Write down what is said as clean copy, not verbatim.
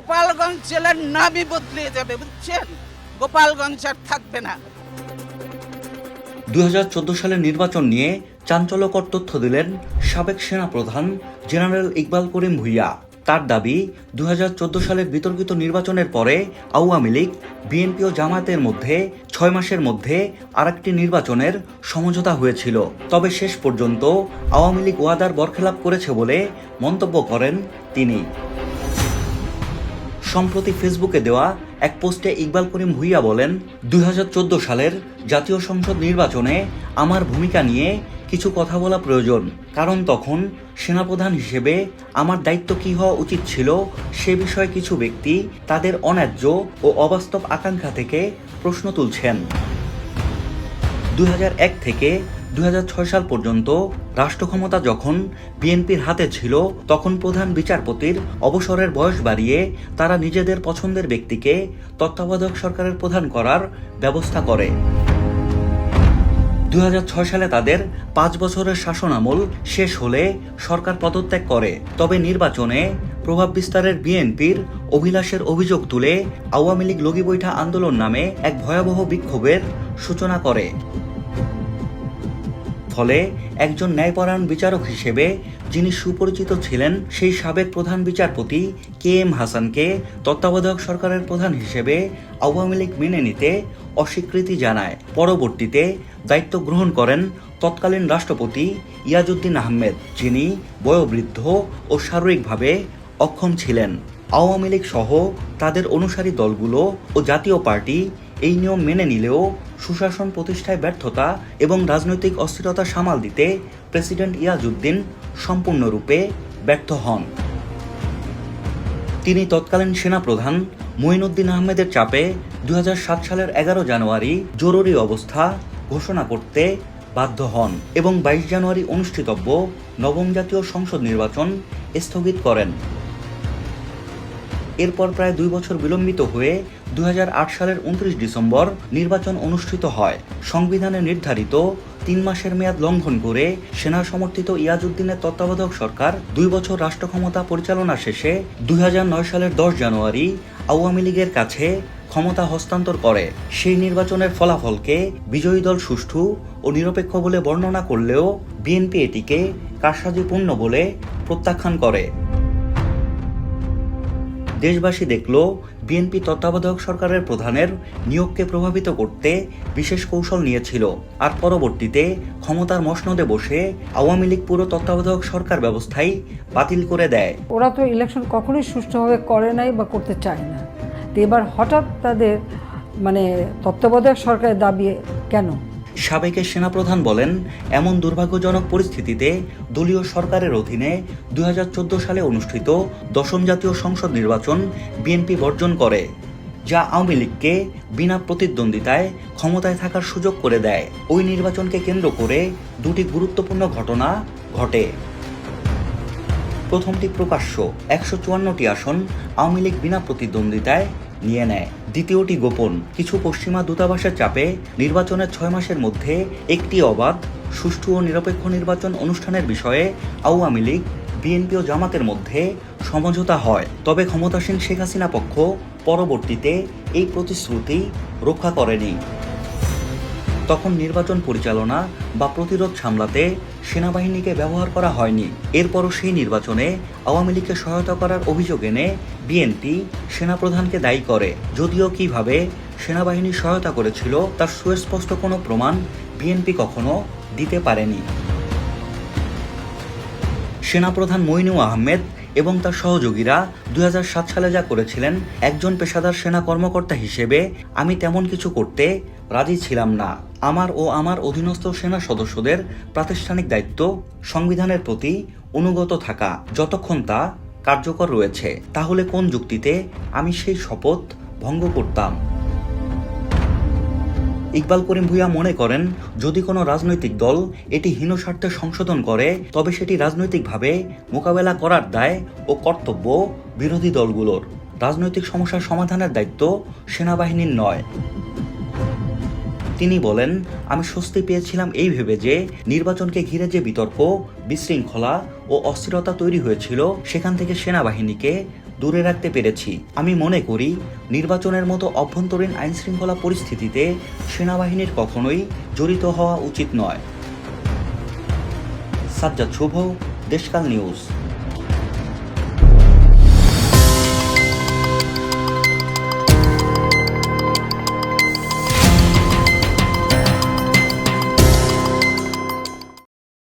গোপালগঞ্জ জেলার নামই বদলে যাবে, বুঝছেন? গোপালগঞ্জ আর থাকবে না। 2014 সালের নির্বাচন নিয়ে চাঞ্চল্যকর তথ্য দিলেন সাবেক সেনাপ্রধান জেনারেল ইকবাল করিম ভূঁইয়া। তার দাবি, 2014 সালের বিতর্কিত নির্বাচনের পরে আওয়ামী লীগ, বিএনপি ও জামায়াতের মধ্যে 6 মাসের মধ্যে আরেকটি নির্বাচনের সমঝোতা হয়েছিল। তবে শেষ পর্যন্ত আওয়ামী লীগ ওয়াদার বরখেলাপ করেছে বলে মন্তব্য করেন তিনি। সম্প্রতি ফেসবুকে দেওয়া এক পোস্টে ইকবাল করিম ভূঁইয়া বলেন, 2014 সালের জাতীয় সংসদ নির্বাচনে আমার ভূমিকা নিয়ে কিছু কথা বলা প্রয়োজন, কারণ তখন সেনাপ্রধান হিসেবে আমার দায়িত্ব কী হওয়া উচিত ছিল সে বিষয়ে কিছু ব্যক্তি তাদের অন্যায্য ও অবাস্তব আকাঙ্ক্ষা থেকে প্রশ্ন তুলছেন। 2001 থেকে 2006 সাল পর্যন্ত রাষ্ট্র ক্ষমতা যখন বিএনপির হাতে ছিল, তখন প্রধান বিচারপতির অবসরের বয়স বাড়িয়ে তারা নিজেদের পছন্দের ব্যক্তিকে তত্ত্বাবধায়ক সরকারের প্রধান করার ব্যবস্থা করে। 2006 সালে তাদের 5 বছরের শাসনামল শেষ হলে সরকার পদত্যাগ করে। তবে নির্বাচনে প্রভাব বিস্তারের বিএনপির অভিলাষের অভিযোগ তুলে আওয়ামী লীগ লগি বৈঠা আন্দোলন নামে এক ভয়াবহ বিক্ষোভের সূচনা করে। ফলে একজন ন্যায়পরায়ণ বিচারক হিসেবে যিনি সুপরিচিত ছিলেন, সেই সাবেক প্রধান বিচারপতি KM হাসানকে তত্ত্বাবধায়ক সরকারের প্রধান হিসেবে আওয়ামী লীগ মেনে নিতে অস্বীকৃতি জানায়। পরবর্তীতে দায়িত্ব গ্রহণ করেন তৎকালীন রাষ্ট্রপতি ইয়াজউদ্দিন আহমেদ, যিনি বয়োবৃদ্ধ ও শারীরিকভাবে অক্ষম ছিলেন। আওয়ামী লীগ সহ তাদের অনুসারী দলগুলো ও জাতীয় পার্টি এই নিয়ম মেনে নিলেও সুশাসন প্রতিষ্ঠায় ব্যর্থতা এবং রাজনৈতিক অস্থিরতা সামাল দিতে প্রেসিডেন্ট ইয়াজউদ্দিন সম্পূর্ণরূপে ব্যর্থ হন। তিনি তৎকালীন সেনাপ্রধান মঈনুদ্দিন আহমেদের চাপে 2007 সালের 11 জানুয়ারি জরুরি অবস্থা ঘোষণা করতে বাধ্য হন এবং 22 জানুয়ারি অনুষ্ঠিতব্য নবম জাতীয় সংসদ নির্বাচন স্থগিত করেন। এরপর প্রায় 2 বছর বিলম্বিত হয়ে 2008 সালের 29 ডিসেম্বর নির্বাচন অনুষ্ঠিত হয়। সংবিধানে নির্ধারিত 3 মাসের মেয়াদ লঙ্ঘন করে সেনা সমর্থিত ইয়াজউদ্দিনের তত্ত্বাবধায়ক সরকার 2 বছর রাষ্ট্র ক্ষমতা পরিচালনা শেষে 2009 সালের 10 জানুয়ারি আওয়ামী লীগের কাছে ক্ষমতা হস্তান্তর করে। সেই নির্বাচনের ফলাফলকে বিজয়ী দল সুষ্ঠু ও নিরপেক্ষ বলে বর্ণনা করলেও বিএনপি এটিকে কারসাজিপূর্ণ বলে প্রত্যাখ্যান করে। দেশবাসী দেখল, বিএনপি তত্ত্বাবধায়ক সরকারের প্রধানের নিয়োগকে প্রভাবিত করতে বিশেষ কৌশল নিয়েছিল, আর পরবর্তীতে ক্ষমতার মসনদে বসে আওয়ামী লীগ পুরো তত্ত্বাবধায়ক সরকার ব্যবস্থাই বাতিল করে দেয়। ওরা তো ইলেকশন কখনোই সুষ্ঠুভাবে করে নাই বা করতে চায় না। তো এবার হঠাৎ তাদের তত্ত্বাবধায়ক সরকারের দাবি কেন? সাবেক সেনাপ্রধান বলেন, এমন দুর্ভাগ্যজনক পরিস্থিতিতে দলীয় সরকারের অধীনে 2014 সালে অনুষ্ঠিত 10ম জাতীয় সংসদ নির্বাচন বিএনপি বর্জন করে, যা আওয়ামী লীগকে বিনা প্রতিদ্বন্দ্বিতায় ক্ষমতায় থাকার সুযোগ করে দেয়। ওই নির্বাচনকে কেন্দ্র করে 2টি গুরুত্বপূর্ণ ঘটনা ঘটে। প্রথমটি প্রকাশ্য, 154টি আসন আওয়ামী লীগ বিনা প্রতিদ্বন্দ্বিতায় নিয়ে নেয়। দ্বিতীয়টি গোপন, কিছু পশ্চিমা দূতাবাসের চাপে নির্বাচনের 6 মাসের মধ্যে একটি অবাধ, সুষ্ঠু ও নিরপেক্ষ নির্বাচন অনুষ্ঠানের বিষয়ে আওয়ামী লীগ, বিএনপি ও জামাতের মধ্যে সমঝোতা হয়। তবে ক্ষমতাসীন শেখ হাসিনা পক্ষ পরবর্তীতে এই প্রতিশ্রুতি রক্ষা করেনি। তখন নির্বাচন পরিচালনা বা প্রতিরোধ সামলাতে সেনাবাহিনীকে ব্যবহার করা হয়নি। এরপরও সেই নির্বাচনে আওয়ামী লীগকে সহায়তা করার অভিযোগ এনে বিএনপি সেনাপ্রধানকে দায়ী করে। যদিও কিভাবে সেনাবাহিনী সহায়তা করেছিল তার সুস্পষ্ট কোনো প্রমাণ বিএনপি কখনো দিতে পারেনি। সেনাপ্রধান মঈনু আহমেদ এবং তার সহযোগীরা 2007 সালে যা করেছিলেন, একজন পেশাদার সেনা কর্মকর্তা হিসেবে আমি তেমন কিছু করতে রাজি ছিলাম না। আমার ও আমার অধীনস্থ সেনা সদস্যদের প্রাতিষ্ঠানিক দায়িত্ব সংবিধানের প্রতি অনুগত থাকা, যতক্ষণ তা কার্যকর রয়েছে। তাহলে কোন যুক্তিতে আমি সেই শপথ ভঙ্গ করতাম? ইকবাল করিম ভূঁইয়া মনে করেন, যদি কোনো রাজনৈতিক দল এটি হীন স্বার্থে সংশোধন করে, তবে সেটি রাজনৈতিকভাবে মোকাবেলা করার দায় ও কর্তব্য বিরোধী দলগুলোর। রাজনৈতিক সমস্যার সমাধানের দায়িত্ব সেনাবাহিনীর নয়। তিনি বলেন, আমি স্বস্তি পেয়েছিলাম এই ভেবে যে নির্বাচনকে ঘিরে যে বিতর্ক, বিশৃঙ্খলা ও অস্থিরতা তৈরি হয়েছিল, সেখান থেকে সেনাবাহিনীকে দূরে রাখতে পেরেছি। আমি মনে করি নির্বাচনের মতো অভ্যন্তরীণ আইনশৃঙ্খলা পরিস্থিতিতে সেনাবাহিনীর কখনোই জড়িত হওয়া উচিত নয়। সাজ্জাদ শুভ, দেশকাল নিউজ।